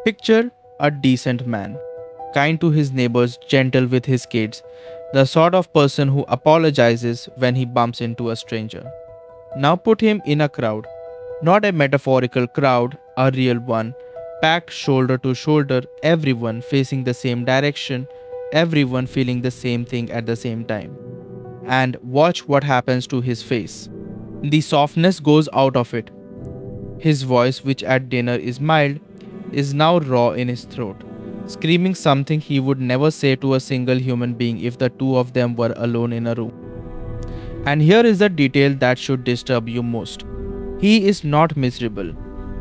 Picture a decent man, kind to his neighbors, gentle with his kids, the sort of person who apologizes when he bumps into a stranger. Now put him in a crowd, not a metaphorical crowd, a real one, packed shoulder to shoulder, everyone facing the same direction, everyone feeling the same thing at the same time. And watch what happens to his face. The softness goes out of it. His voice, which at dinner is mild, is now raw in his throat, screaming something he would never say to a single human being if the two of them were alone in a room. And here is the detail that should disturb you most. He is not miserable.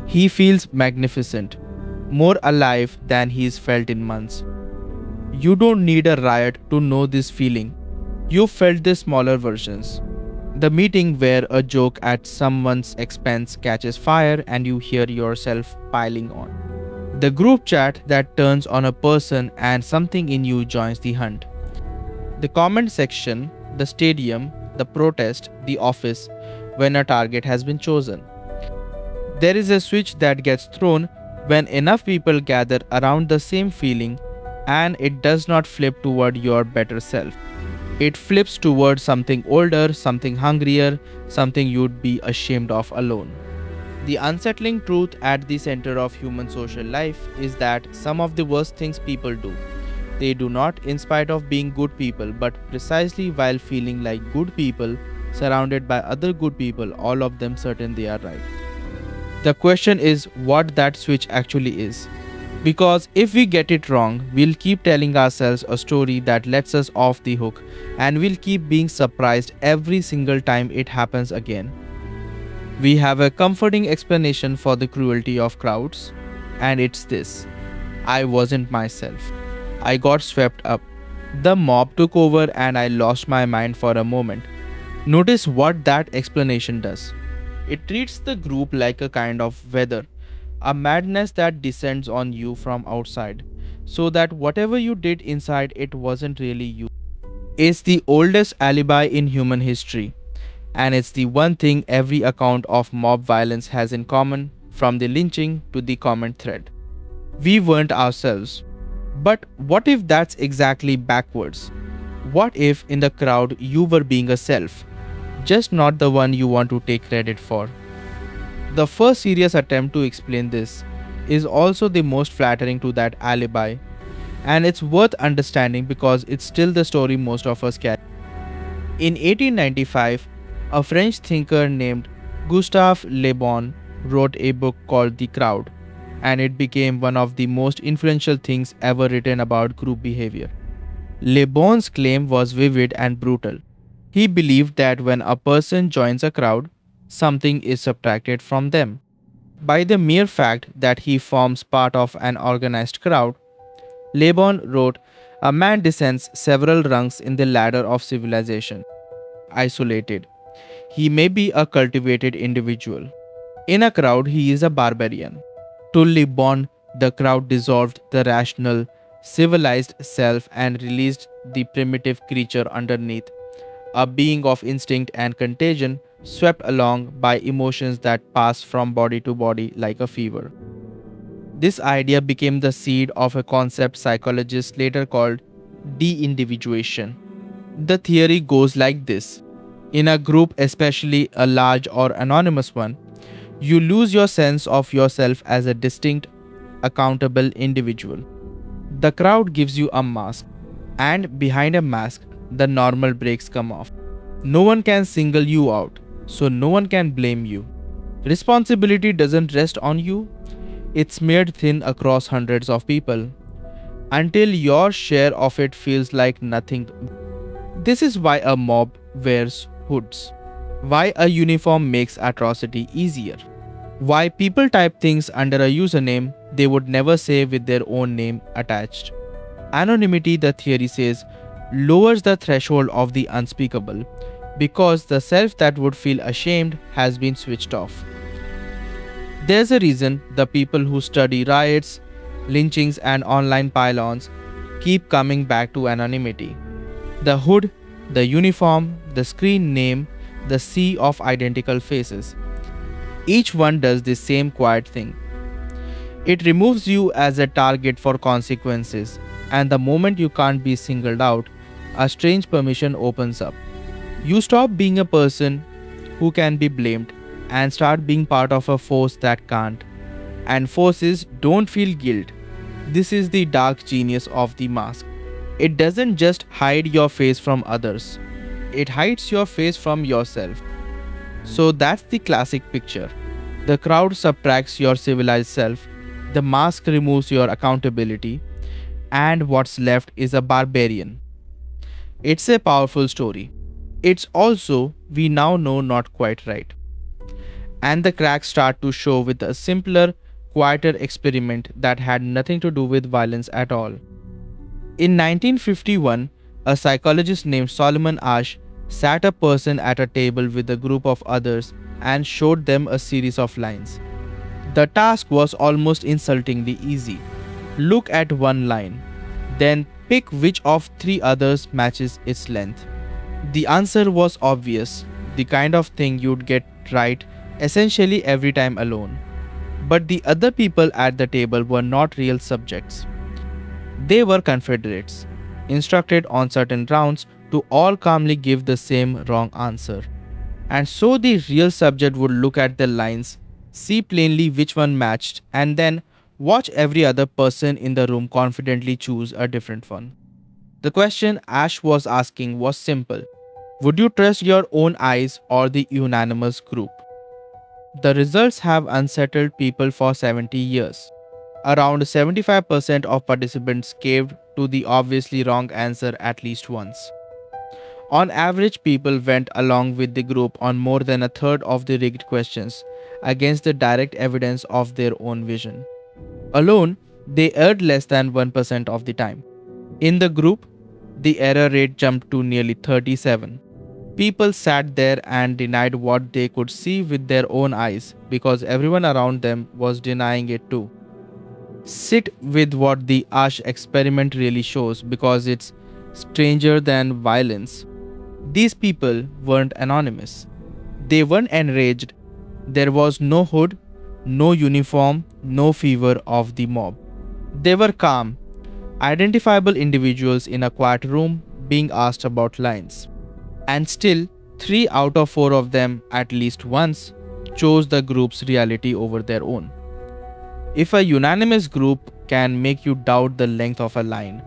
He feels magnificent, more alive than he's felt in months. You don't need a riot to know this feeling. You felt the smaller versions. The meeting where a joke at someone's expense catches fire and you hear yourself piling on. The group chat that turns on a person and something in you joins the hunt. The comment section, the stadium, the protest, the office, when a target has been chosen. There is a switch that gets thrown when enough people gather around the same feeling, and it does not flip toward your better self. It flips toward something older, something hungrier, something you'd be ashamed of alone. The unsettling truth at the center of human social life is that some of the worst things people do, they do not in spite of being good people, but precisely while feeling like good people, surrounded by other good people, all of them certain they are right. The question is what that switch actually is. Because if we get it wrong, we'll keep telling ourselves a story that lets us off the hook, and we'll keep being surprised every single time it happens again. We have a comforting explanation for the cruelty of crowds, and it's this: I wasn't myself. I got swept up. The mob took over and I lost my mind for a moment. Notice what that explanation does. It treats the group like a kind of weather, a madness that descends on you from outside, so that whatever you did inside it wasn't really you. It's the oldest alibi in human history, and it's the one thing every account of mob violence has in common, from the lynching to the comment thread. We weren't ourselves. But what if that's exactly backwards? What if in the crowd you were being a self, just not the one you want to take credit for? The first serious attempt to explain this is also the most flattering to that alibi, and it's worth understanding because it's still the story most of us carry. In 1895, a French thinker named Gustave Le Bon wrote a book called The Crowd, and it became one of the most influential things ever written about group behavior. Le Bon's claim was vivid and brutal. He believed that when a person joins a crowd, something is subtracted from them. By the mere fact that he forms part of an organized crowd, Le Bon wrote, a man descends several rungs in the ladder of civilization. Isolated, he may be a cultivated individual. In a crowd, he is a barbarian. To Le Bon, the crowd dissolved the rational, civilized self and released the primitive creature underneath, a being of instinct and contagion, swept along by emotions that pass from body to body like a fever. This idea became the seed of a concept psychologists later called de-individuation. The theory goes like this: in a group, especially a large or anonymous one, you lose your sense of yourself as a distinct, accountable individual. The crowd gives you a mask, and behind a mask, the normal breaks come off. No one can single you out, so no one can blame you. Responsibility doesn't rest on you, it's smeared thin across hundreds of people, until your share of it feels like nothing. This is why a mob wears hoods. Why a uniform makes atrocity easier. Why people type things under a username they would never say with their own name attached. Anonymity, the theory says, lowers the threshold of the unspeakable because the self that would feel ashamed has been switched off. There's a reason the people who study riots, lynchings, and online pylons keep coming back to anonymity. The hood, the uniform, the screen name, the sea of identical faces. Each one does the same quiet thing. It removes you as a target for consequences, and the moment you can't be singled out, a strange permission opens up. You stop being a person who can be blamed and start being part of a force that can't. And forces don't feel guilt. This is the dark genius of the mask. It doesn't just hide your face from others, it hides your face from yourself. So that's the classic picture. The crowd subtracts your civilized self, the mask removes your accountability, and what's left is a barbarian. It's a powerful story. It's also, we now know, not quite right. And the cracks start to show with a simpler, quieter experiment that had nothing to do with violence at all. In 1951, a psychologist named Solomon Asch sat a person at a table with a group of others and showed them a series of lines. The task was almost insultingly easy. Look at one line, then pick which of three others matches its length. The answer was obvious, the kind of thing you'd get right essentially every time alone. But the other people at the table were not real subjects. They were confederates, instructed on certain rounds to all calmly give the same wrong answer. And so the real subject would look at the lines, see plainly which one matched, and then watch every other person in the room confidently choose a different one. The question Ash was asking was simple. Would you trust your own eyes or the unanimous group? The results have unsettled people for 70 years. Around 75% of participants caved to the obviously wrong answer at least once. On average, people went along with the group on more than a third of the rigged questions against the direct evidence of their own vision. Alone, they erred less than 1% of the time. In the group, the error rate jumped to nearly 37. People sat there and denied what they could see with their own eyes because everyone around them was denying it too. Sit with what the Ash experiment really shows because it's stranger than violence. These people weren't anonymous. They weren't enraged. There was no hood, no uniform, no fever of the mob. They were calm, identifiable individuals in a quiet room being asked about lines. And still, 3 out of 4 of them, at least once, chose the group's reality over their own. If a unanimous group can make you doubt the length of a line,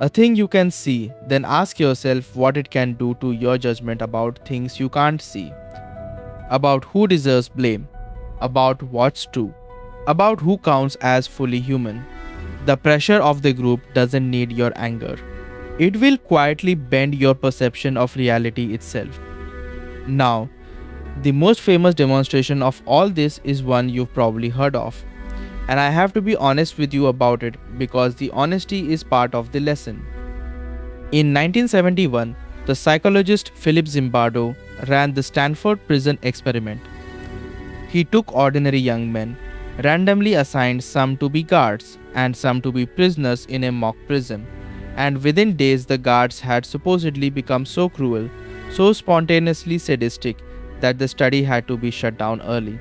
a thing you can see, then ask yourself what it can do to your judgment about things you can't see, about who deserves blame, about what's true, about who counts as fully human. The pressure of the group doesn't need your anger. It will quietly bend your perception of reality itself. Now, the most famous demonstration of all this is one you've probably heard of. And I have to be honest with you about it because the honesty is part of the lesson. In 1971, the psychologist Philip Zimbardo ran the Stanford Prison experiment. He took ordinary young men, randomly assigned some to be guards and some to be prisoners in a mock prison, and within days the guards had supposedly become so cruel, so spontaneously sadistic that the study had to be shut down early.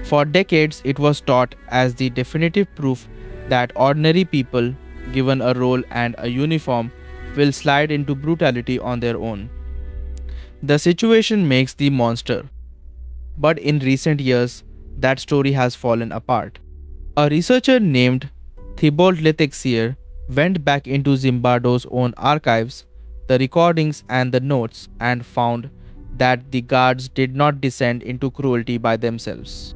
For decades, it was taught as the definitive proof that ordinary people, given a role and a uniform, will slide into brutality on their own. The situation makes the monster. But in recent years, that story has fallen apart. A researcher named Thibault Letexier went back into Zimbardo's own archives, the recordings and the notes, and found that the guards did not descend into cruelty by themselves.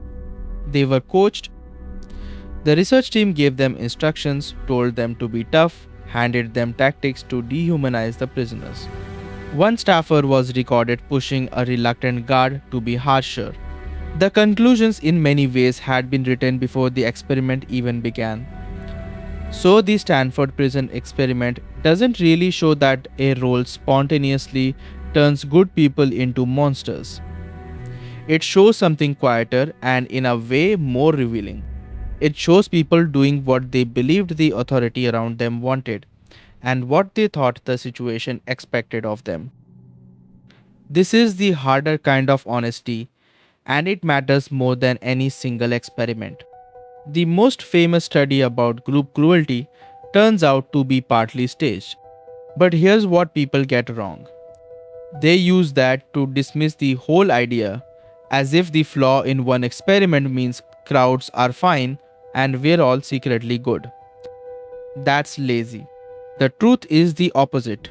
They were coached. The research team gave them instructions, told them to be tough, handed them tactics to dehumanize the prisoners. One staffer was recorded pushing a reluctant guard to be harsher. The conclusions in many ways had been written before the experiment even began. So the Stanford Prison experiment doesn't really show that a role spontaneously turns good people into monsters. It shows something quieter and in a way more revealing. It shows people doing what they believed the authority around them wanted and what they thought the situation expected of them. This is the harder kind of honesty, and it matters more than any single experiment. The most famous study about group cruelty turns out to be partly staged. But here's what people get wrong. They use that to dismiss the whole idea, as if the flaw in one experiment means crowds are fine and we're all secretly good. That's lazy. The truth is the opposite.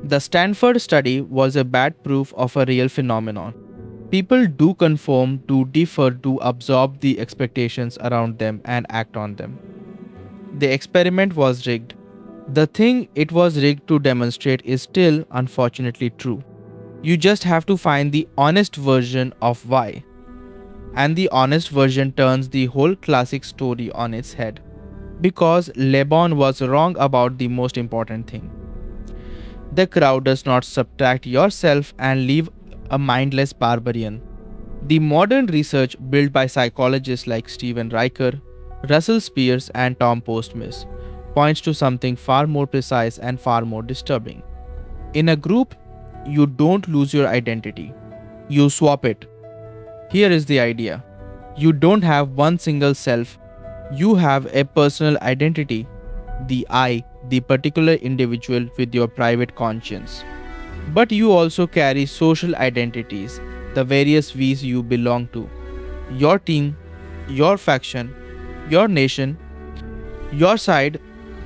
The Stanford study was a bad proof of a real phenomenon. People do conform, do differ, do absorb the expectations around them and act on them. The experiment was rigged. The thing it was rigged to demonstrate is still, unfortunately, true. You just have to find the honest version of why. And the honest version turns the whole classic story on its head. Because Le Bon was wrong about the most important thing. The crowd does not subtract yourself and leave a mindless barbarian. The modern research built by psychologists like Stephen Riker, Russell Spears, and Tom Postmis points to something far more precise and far more disturbing. In a group, you don't lose your identity, you swap it. Here is the idea: you don't have one single self, you have a personal identity, the I, the particular individual with your private conscience. But you also carry social identities, the various V's you belong to: your team, your faction, your nation, your side.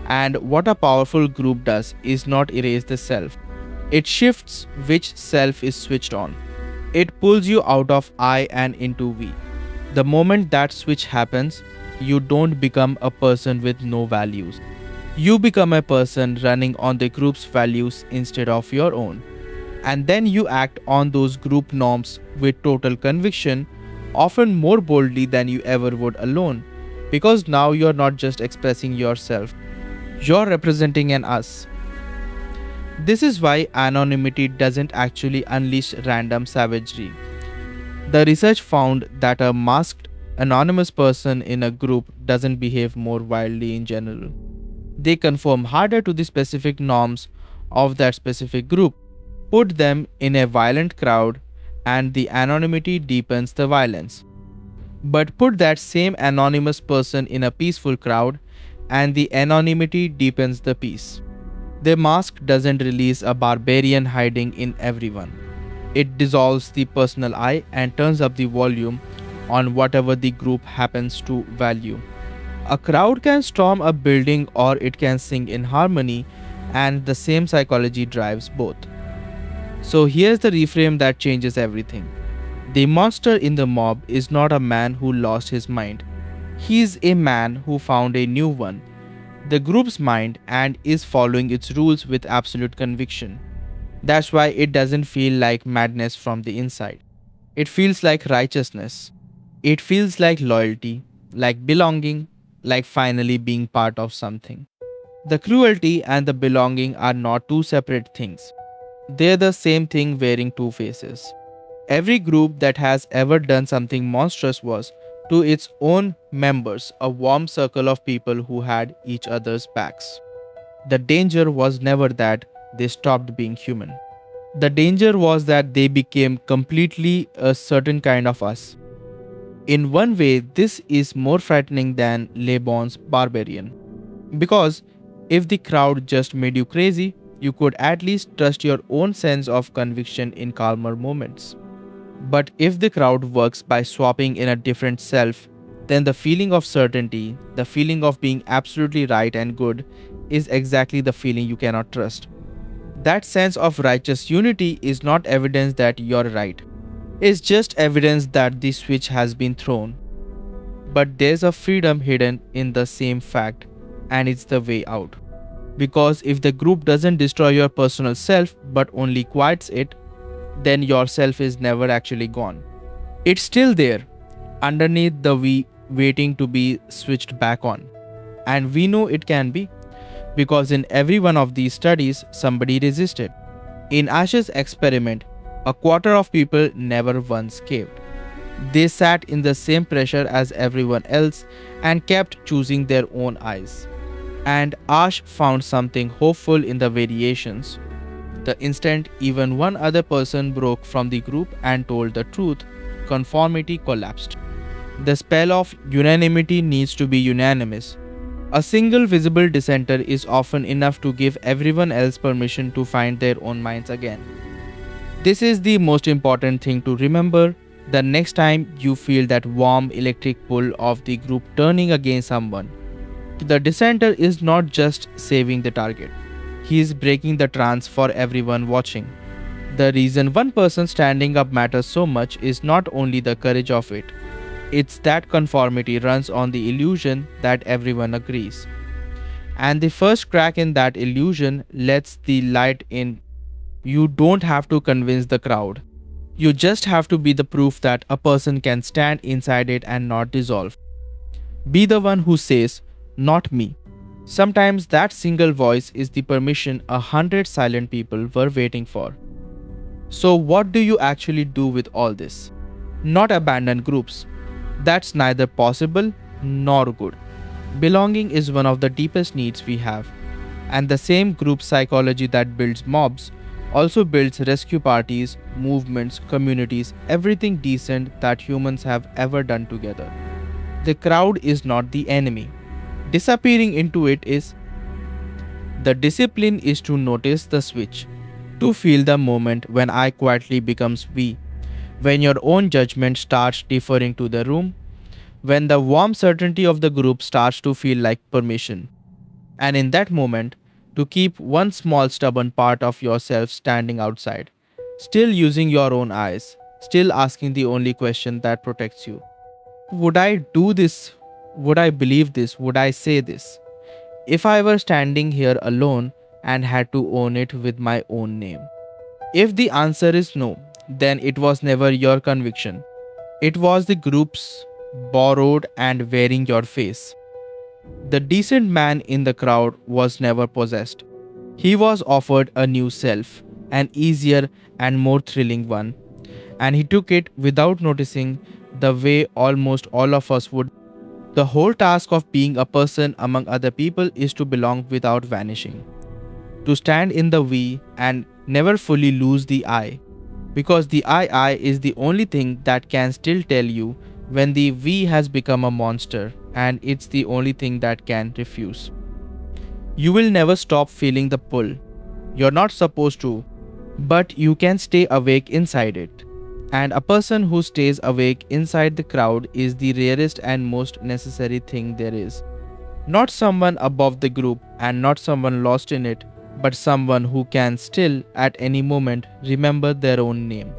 And what a powerful group does is not erase the self. It shifts which self is switched on. It pulls you out of I and into we. The moment that switch happens, you don't become a person with no values. You become a person running on the group's values instead of your own. And then you act on those group norms with total conviction, often more boldly than you ever would alone. Because now you're not just expressing yourself, you're representing an us. This is why anonymity doesn't actually unleash random savagery. The research found that a masked, anonymous person in a group doesn't behave more wildly in general. They conform harder to the specific norms of that specific group. Put them in a violent crowd, and the anonymity deepens the violence. But put that same anonymous person in a peaceful crowd, and the anonymity deepens the peace. The mask doesn't release a barbarian hiding in everyone. It dissolves the personal I and turns up the volume on whatever the group happens to value. A crowd can storm a building or it can sing in harmony, and the same psychology drives both. So here's the reframe that changes everything. The monster in the mob is not a man who lost his mind. He's a man who found a new one, the group's mind, and is following its rules with absolute conviction. That's why it doesn't feel like madness from the inside. It feels like righteousness. It feels like loyalty, like belonging, like finally being part of something. The cruelty and the belonging are not two separate things. They're the same thing wearing two faces. Every group that has ever done something monstrous was, to its own members, a warm circle of people who had each other's backs. The danger was never that they stopped being human. The danger was that they became completely a certain kind of us. In one way, this is more frightening than Le Bon's barbarian. Because if the crowd just made you crazy, you could at least trust your own sense of conviction in calmer moments. But if the crowd works by swapping in a different self, then the feeling of certainty, the feeling of being absolutely right and good, is exactly the feeling you cannot trust. That sense of righteous unity is not evidence that you're right. It's just evidence that the switch has been thrown. But there's a freedom hidden in the same fact, and it's the way out. Because if the group doesn't destroy your personal self but only quiets it, then your self is never actually gone. It's still there, underneath the we, waiting to be switched back on. And we know it can be, because in every one of these studies, somebody resisted. In Asch's experiment, a quarter of people never once caved. They sat in the same pressure as everyone else and kept choosing their own eyes. And Asch found something hopeful in the variations. The instant even one other person broke from the group and told the truth, conformity collapsed. The spell of unanimity needs to be unanimous. A single visible dissenter is often enough to give everyone else permission to find their own minds again. This is the most important thing to remember the next time you feel that warm electric pull of the group turning against someone. The dissenter is not just saving the target, he is breaking the trance for everyone watching. The reason one person standing up matters so much is not only the courage of it, it's that conformity runs on the illusion that everyone agrees. And the first crack in that illusion lets the light in. You don't have to convince the crowd. You just have to be the proof that a person can stand inside it and not dissolve. Be the one who says, "Not me." Sometimes that single voice is the permission 100 silent people were waiting for. So, what do you actually do with all this? Not abandon groups. That's neither possible nor good. Belonging is one of the deepest needs we have, and the same group psychology that builds mobs also builds rescue parties, movements, communities, everything decent that humans have ever done together. The crowd is not the enemy. Disappearing into it is. The discipline is to notice the switch, to feel the moment when I quietly becomes we, when your own judgment starts deferring to the room, when the warm certainty of the group starts to feel like permission. And in that moment, to keep one small stubborn part of yourself standing outside, still using your own eyes, still asking the only question that protects you. Would I do this? Would I believe this? Would I say this? If I were standing here alone and had to own it with my own name. If the answer is no, then it was never your conviction. It was the group's, borrowed and wearing your face. The decent man in the crowd was never possessed. He was offered a new self, an easier and more thrilling one, and he took it without noticing, the way almost all of us would. The whole task of being a person among other people is to belong without vanishing, to stand in the we and never fully lose the I, because the I is the only thing that can still tell you when the we has become a monster, and it's the only thing that can refuse. You will never stop feeling the pull. You're not supposed to, but you can stay awake inside it. And a person who stays awake inside the crowd is the rarest and most necessary thing there is. Not someone above the group and not someone lost in it, but someone who can still, at any moment, remember their own name.